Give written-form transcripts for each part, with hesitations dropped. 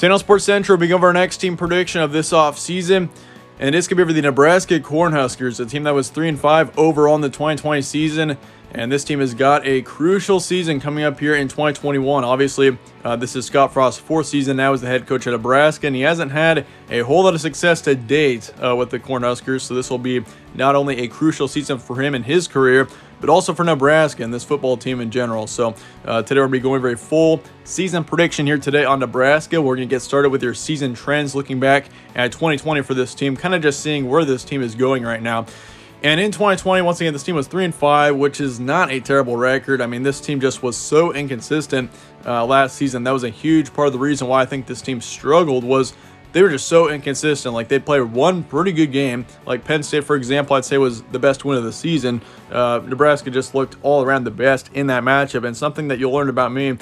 Channel Sports Central will begin our next team prediction of this offseason. And it's going to be for the Nebraska Cornhuskers, a team that was 3-5 overall in the 2020 season. And this team has got a crucial season coming up here in 2021. Obviously, this is Scott Frost's fourth season now as the head coach at Nebraska, and he hasn't had a whole lot of success to date with the Cornhuskers. So this will be not only a crucial season for him in his career, but also for Nebraska and this football team in general. So today we're going to be going over a full season prediction here today on Nebraska. We're going to get started with your season trends, looking back at 2020 for this team, kind of just seeing where this team is going right now. And in 2020, once again, this team was 3-5, which is not a terrible record. I mean, this team just was so inconsistent last season. That was a huge part of the reason why I think this team struggled, was they were just so inconsistent. Like, they'd play one pretty good game. Like Penn State, for example, I'd say was the best win of the season. Nebraska just looked all around the best in that matchup. And something that you'll learn about me,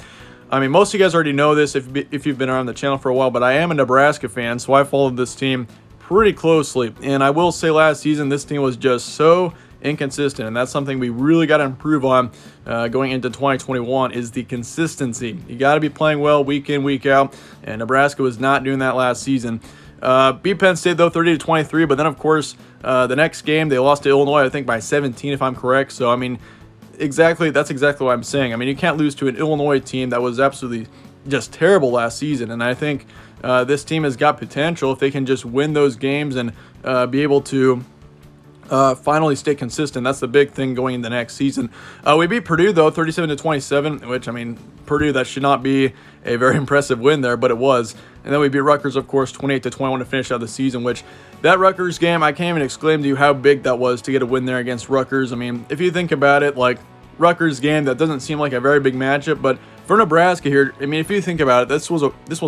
I mean, most of you guys already know this if you've been around the channel for a while, but I am a Nebraska fan, so I followed this team pretty closely. And I will say last season, this team was just so inconsistent, and that's something we really got to improve on going into 2021 is the consistency. You got to be playing well week in, week out, and Nebraska was not doing that last season. Beat Penn State, though, 30-23, but then, of course, the next game, they lost to Illinois, I think, by 17, if I'm correct. So, I mean, that's exactly what I'm saying. I mean, you can't lose to an Illinois team that was absolutely just terrible last season, and I think this team has got potential if they can just win those games and be able to finally stay consistent. That's the big thing going into next season. We beat Purdue, though, 37-27, which, I mean, Purdue, that should not be a very impressive win there, but it was. And then we beat Rutgers, of course, 28-21 to finish out the season, which that Rutgers game, I can't even exclaim to you how big that was to get a win there against Rutgers. I mean, if you think about it, like, Rutgers game, that doesn't seem like a very big matchup, but for Nebraska here, I mean, if you think about it, this was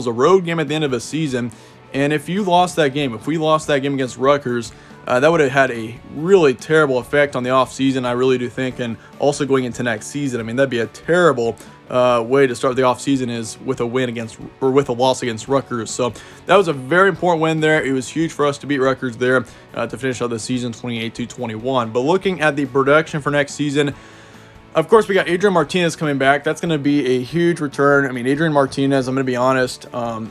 a road game at the end of a season, and if we lost that game against Rutgers, that would have had a really terrible effect on the offseason, I really do think, and also going into next season. I mean, that'd be a terrible way to start the offseason, is with a with a loss against Rutgers. So that was a very important win there. It was huge for us to beat Rutgers there to finish out the season 28-21. But looking at the production for next season, of course, we got Adrien Martinez coming back. That's going to be a huge return. I mean, Adrien Martinez, I'm going to be honest,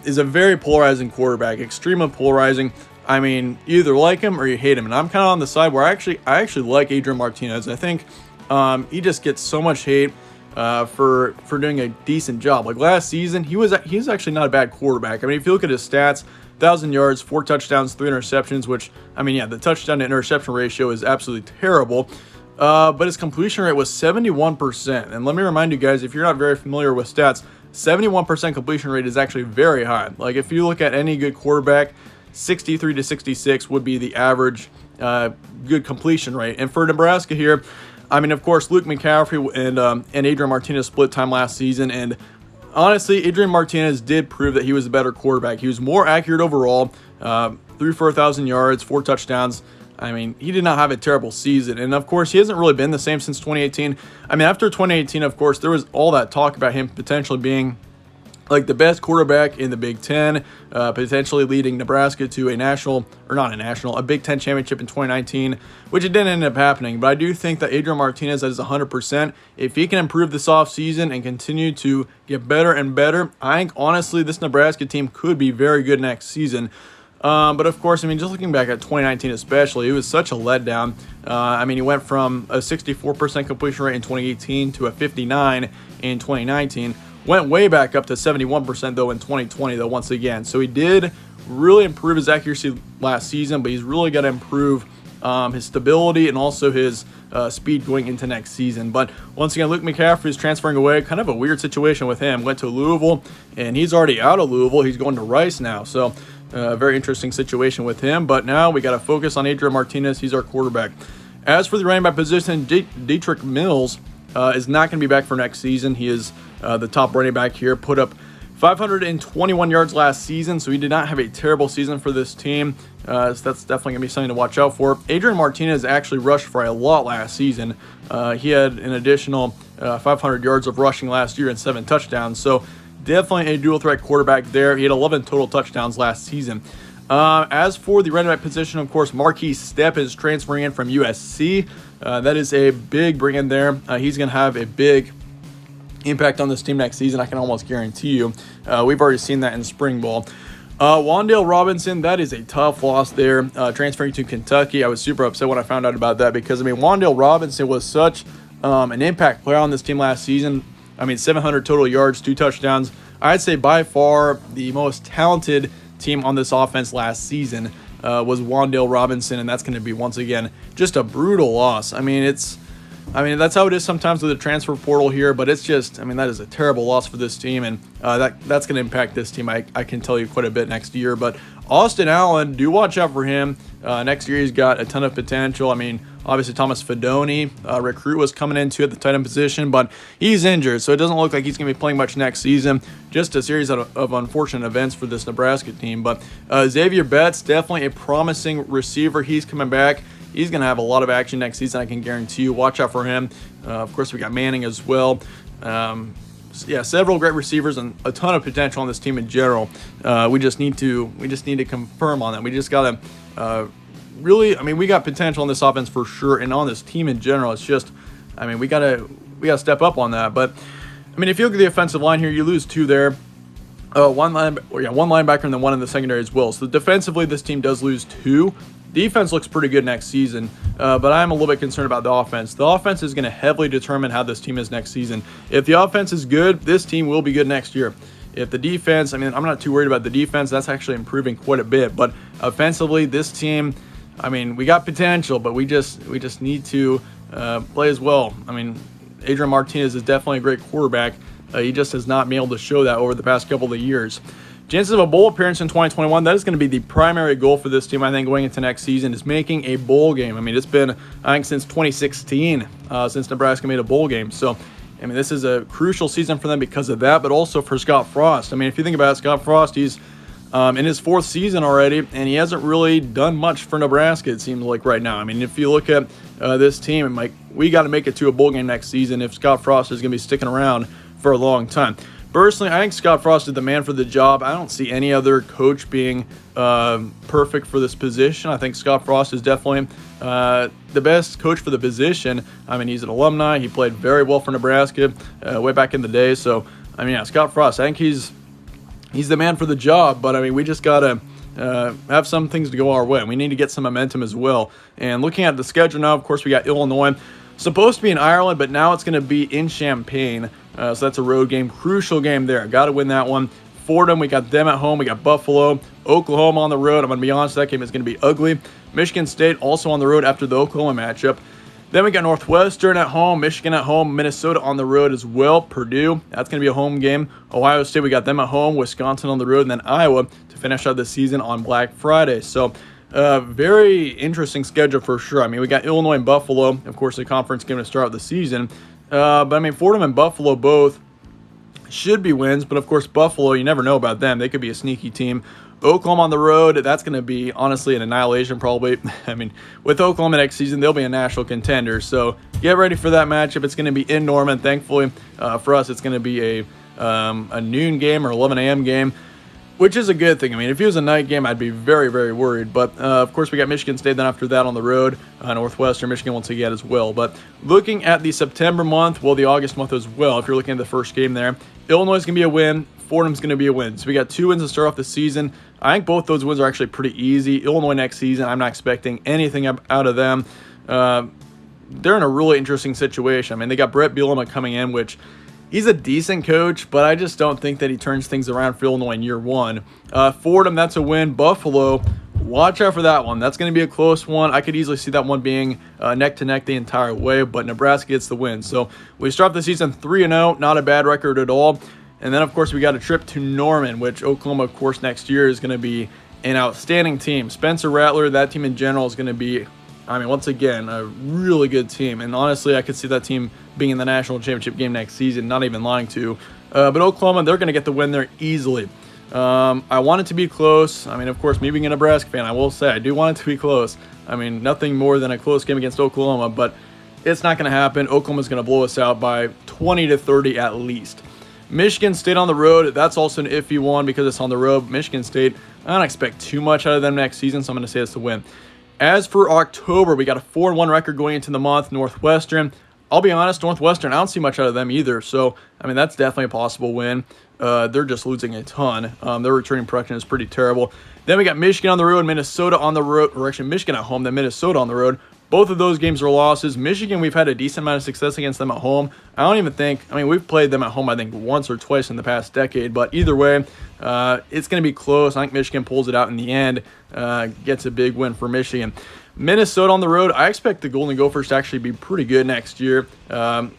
is a very polarizing quarterback, extremely polarizing. I mean, you either like him or you hate him. And I'm kind of on the side where I actually like Adrien Martinez. I think he just gets so much hate for doing a decent job. Like last season, he was actually not a bad quarterback. I mean, if you look at his stats, 1,000 yards, 4 touchdowns, 3 interceptions, which, I mean, yeah, the touchdown to interception ratio is absolutely terrible. But his completion rate was 71%. And let me remind you guys, if you're not very familiar with stats, 71% completion rate is actually very high. Like, if you look at any good quarterback, 63 to 66 would be the average good completion rate. And for Nebraska here, I mean, of course, Luke McCaffrey and Adrien Martinez split time last season. And honestly, Adrien Martinez did prove that he was a better quarterback. He was more accurate overall, threw for 1,000 yards, 4 touchdowns. I mean, he did not have a terrible season. And, of course, he hasn't really been the same since 2018. I mean, after 2018, of course, there was all that talk about him potentially being, like, the best quarterback in the Big Ten, potentially leading Nebraska to a Big Ten championship in 2019, which it didn't end up happening. But I do think that Adrien Martinez is 100%. If he can improve this offseason and continue to get better and better, I think, honestly, this Nebraska team could be very good next season. But of course, I mean, just looking back at 2019 especially, it was such a letdown. I mean, he went from a 64% completion rate in 2018 to a 59% in 2019. Went way back up to 71% though in 2020 though, once again. So he did really improve his accuracy last season, but he's really got to improve his stability and also his speed going into next season. But once again, Luke McCaffrey is transferring away. Kind of a weird situation with him. Went to Louisville, and he's already out of Louisville. He's going to Rice now. So very interesting situation with him. But now we got to focus on Adrien Martinez. He's our quarterback. As for the running back position, Dietrich Mills is not going to be back for next season. He is the top running back here. Put up 521 yards last season, so he did not have a terrible season for this team. So that's definitely going to be something to watch out for. Adrien Martinez actually rushed for a lot last season. He had an additional 500 yards of rushing last year and 7 touchdowns. So definitely a dual threat quarterback there. He had 11 total touchdowns last season. As for the running back position, of course, Marquis Stepp is transferring in from USC. That is a big bring in there. He's going to have a big impact on this team next season. I can almost guarantee you. We've already seen that in spring ball. Wandel Robinson, that is a tough loss there, transferring to Kentucky. I was super upset when I found out about that because, Wandel Robinson was such an impact player on this team last season. 700 total yards, 2 touchdowns. I'd say by far the most talented team on this offense last season was Wandel Robinson, and that's going to be, once again, just a brutal loss. That's how it is sometimes with the transfer portal here, but it's just, that is a terrible loss for this team, and that's going to impact this team, I can tell you, quite a bit next year. But Austin Allen, do watch out for him. Next year he's got a ton of potential. Obviously Thomas Fedoni, recruit, was coming into at the tight end position, but he's injured, so it doesn't look like he's going to be playing much next season. Just a series of unfortunate events for this Nebraska team. But Xavier Betts, definitely a promising receiver. He's coming back. He's going to have a lot of action next season, I can guarantee you. Watch out for him. Of course, we got Manning as well. Several great receivers and a ton of potential on this team in general. We just need to confirm on that. We just got to we got potential on this offense for sure, and on this team in general. It's just, we got to step up on that. But if you look at the offensive line here, you lose 2 there. One linebacker and then 1 in the secondary as well. So defensively, this team does lose 2. Defense looks pretty good next season, but I'm a little bit concerned about the offense. The offense is going to heavily determine how this team is next season. If the offense is good, this team will be good next year. If the defense, I'm not too worried about the defense. That's actually improving quite a bit. But offensively, this team, we got potential, but we just need to play as well. Adrien Martinez is definitely a great quarterback. He just has not been able to show that over the past couple of years. Chances of a bowl appearance in 2021, that is going to be the primary goal for this team, I think, going into next season, is making a bowl game. It's been, since 2016 since Nebraska made a bowl game. So, this is a crucial season for them because of that, but also for Scott Frost. If you think about it, Scott Frost, he's in his 4th season already, and he hasn't really done much for Nebraska, it seems like, right now. If you look at this team, we got to make it to a bowl game next season if Scott Frost is going to be sticking around for a long time. Personally, I think Scott Frost is the man for the job. I don't see any other coach being perfect for this position. I think Scott Frost is definitely the best coach for the position. He's an alumni. He played very well for Nebraska way back in the day. So, Scott Frost, I think he's the man for the job. But, we just got to have some things to go our way. We need to get some momentum as well. And looking at the schedule now, of course, we got Illinois. Supposed to be in Ireland, but now it's going to be in Champaign. So that's a road game, crucial game there. Got to win that one. Fordham, we got them at home. We got Buffalo. Oklahoma on the road. I'm going to be honest, that game is going to be ugly. Michigan State also on the road after the Oklahoma matchup. Then we got Northwestern at home, Michigan at home, Minnesota on the road as well. Purdue, that's going to be a home game. Ohio State, we got them at home. Wisconsin on the road, and then Iowa to finish out the season on Black Friday. So very interesting schedule for sure. We got Illinois and Buffalo, of course, the conference game to start the season. But Fordham and Buffalo both should be wins, but of course Buffalo, you never know about them. They could be a sneaky team. Oklahoma on the road, that's going to be, honestly, an annihilation probably. With Oklahoma next season, they'll be a national contender. So get ready for that matchup. It's going to be in Norman. Thankfully for us, it's going to be a noon game or 11 a.m. game, which is a good thing. If it was a night game, I'd be very, very worried. But, of course, we got Michigan State then after that on the road. Northwestern, Michigan once again as well. But looking at the September month, the August month as well, if you're looking at the first game there, Illinois is going to be a win. Fordham's going to be a win. So we got 2 wins to start off the season. I think both those wins are actually pretty easy. Illinois next season, I'm not expecting anything out of them. They're in a really interesting situation. They got Brett Bielema coming in, which he's a decent coach, but I just don't think that he turns things around for Illinois in year 1. Fordham, that's a win. Buffalo, watch out for that one. That's going to be a close one. I could easily see that one being neck to neck the entire way, but Nebraska gets the win. So we start the season 3-0, not a bad record at all. And then, of course, we got a trip to Norman, which Oklahoma, of course, next year is going to be an outstanding team. Spencer Rattler, that team in general is going to be, once again, a really good team. And honestly, I could see that team being in the national championship game next season, not even lying to you. But Oklahoma, they're going to get the win there easily. I want it to be close. Of course, me being a Nebraska fan, I will say I do want it to be close. Nothing more than a close game against Oklahoma, but it's not going to happen. Oklahoma's going to blow us out by 20-30 at least. Michigan State on the road, that's also an iffy one because it's on the road. Michigan State, I don't expect too much out of them next season, so I'm going to say it's a win. As for October, we got a 4-1 record going into the month. Northwestern, I'll be honest, Northwestern, I don't see much out of them either. So, I mean, that's definitely a possible win. They're just losing a ton. Their returning production is pretty terrible. Then we got Michigan on the road, Minnesota on the road, or actually Michigan at home, then Minnesota on the road. Both of those games are losses. Michigan, we've had a decent amount of success against them at home. I don't even think, I mean, we've played them at home, I think, once or twice in the past decade. But either way, it's going to be close. I think Michigan pulls it out in the end, gets a big win for Michigan. Minnesota on the road, I expect the Golden Gophers to actually be pretty good next year.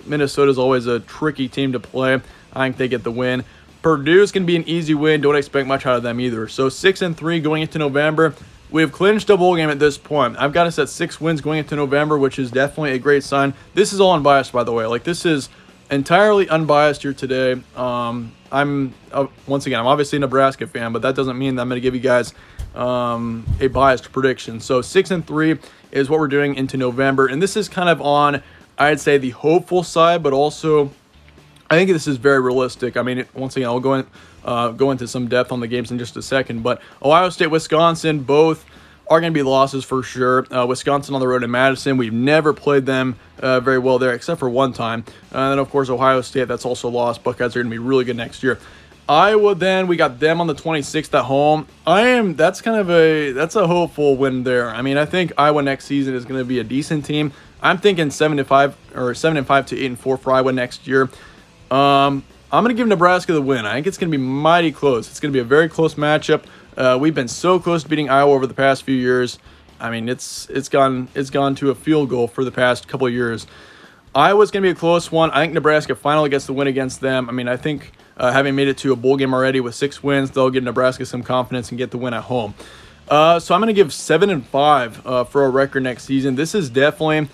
Minnesota is always a tricky team to play. I think they get the win. Purdue's going to be an easy win. Don't expect much out of them either. So 6-3 going into November. We've clinched a bowl game at this point. I've got us at 6 wins going into November, which is definitely a great sign. This is all unbiased, by the way. Like, this is entirely unbiased here today. Once again, I'm obviously a Nebraska fan, but that doesn't mean that I'm going to give you guys a biased prediction. So 6-3 is what we're doing into November, and this is kind of on, I'd say, the hopeful side, but also I think this is very realistic. I mean, once again, I'll go into some depth on the games in just a second, but Ohio State, Wisconsin, both are going to be losses for sure. Wisconsin on the road in Madison, we've never played them very well there, except for one time. And then, of course, Ohio State, that's also lost. Buckeyes are going to be really good next year. Iowa, then we got them on the 26th at home. That's a hopeful win there. I mean, I think Iowa next season is going to be a decent team. I'm thinking 7-5 or 7-5 to 8-4 for Iowa next year. I'm going to give Nebraska the win. I think it's going to be mighty close. It's going to be a very close matchup. We've been so close to beating Iowa over the past few years. I mean, it's gone to a field goal for the past couple of years. Iowa's going to be a close one. I think Nebraska finally gets the win against them. I mean, I think having made it to a bowl game already with 6 wins, they'll give Nebraska some confidence and get the win at home. So I'm going to give 7-5 for a record next season. This is definitely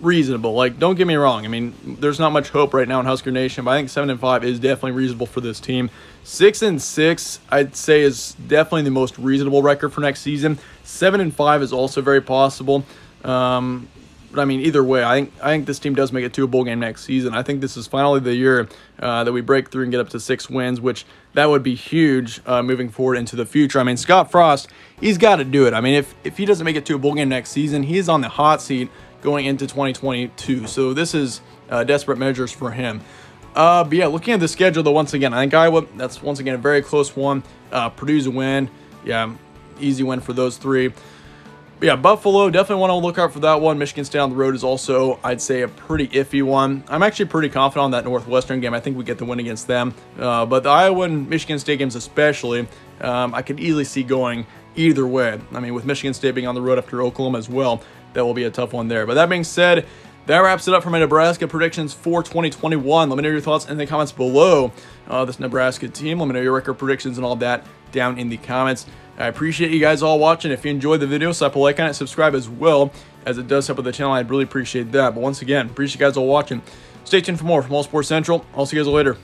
reasonable. Like, don't get me wrong. I mean, there's not much hope right now in Husker Nation, but I think 7-5 is definitely reasonable for this team. 6-6, I'd say, is definitely the most reasonable record for next season. 7-5 is also very possible. But I mean, either way, I think this team does make it to a bowl game next season. I think this is finally the year that we break through and get up to 6 wins, which that would be huge moving forward into the future. I mean, Scott Frost, he's got to do it. I mean, if he doesn't make it to a bowl game next season, he's on the hot seat going into 2022. So this is desperate measures for him. But yeah, looking at the schedule, though, once again, I think Iowa, that's once again a very close one. Purdue's a win. Yeah, easy win for those 3. But yeah, Buffalo, definitely want to look out for that one. Michigan State on the road is also, I'd say, a pretty iffy one. I'm actually pretty confident on that Northwestern game. I think we get the win against them. But the Iowa and Michigan State games especially, I could easily see going either way. I mean, with Michigan State being on the road after Oklahoma as well, that will be a tough one there. But that being said, that wraps it up for my Nebraska predictions for 2021. Let me know your thoughts in the comments below this Nebraska team. Let me know your record predictions and all that down in the comments. I appreciate you guys all watching. If you enjoyed the video, slap a like on it, subscribe as well, as it does help with the channel. I'd really appreciate that. But once again, appreciate you guys all watching. Stay tuned for more from All Sports Central. I'll see you guys later.